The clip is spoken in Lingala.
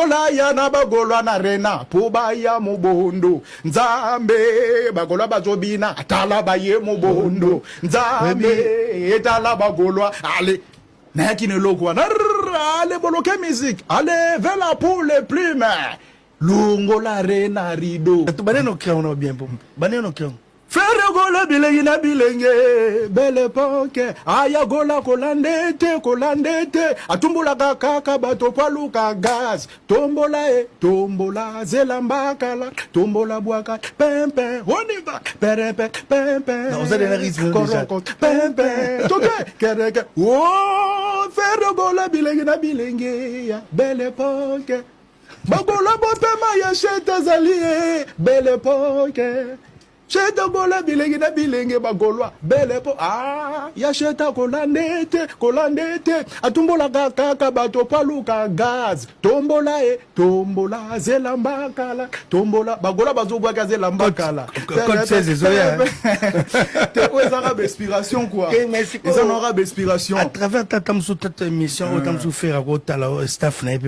Bagolola ya na bagolwa na rena poba ya mubondo nzambe bagolwa bazobina atala baye mubondo nzambe etala bagolwa ale na kine lokwa na ale boloke musique ale vela pour les plumes lungo la rena rido baneno kiona bien bon baneno kiona Frère gola bilengi na bilenge belle époque aya gola kolandete atumbula kaka bato paluka gaz tombola zelambakala tombola boaka pempe on y va pempe non vous avez un rythme déjà pempe toke kereke oh frère gola bilengi na bilenge ya belle époque bagola bopema ya cheta zalie belle époque Cheta gola bilenge na bilenge bagolwa belle po ya cheta kolandete atumbola kaka bato paluka gaz tombola zelambakala tombola bagola bazobwaka zelambakala code 16 zoya te oezaka inspiration quoi merci ils en aura inspiration à travers ta émission autant faire à staff na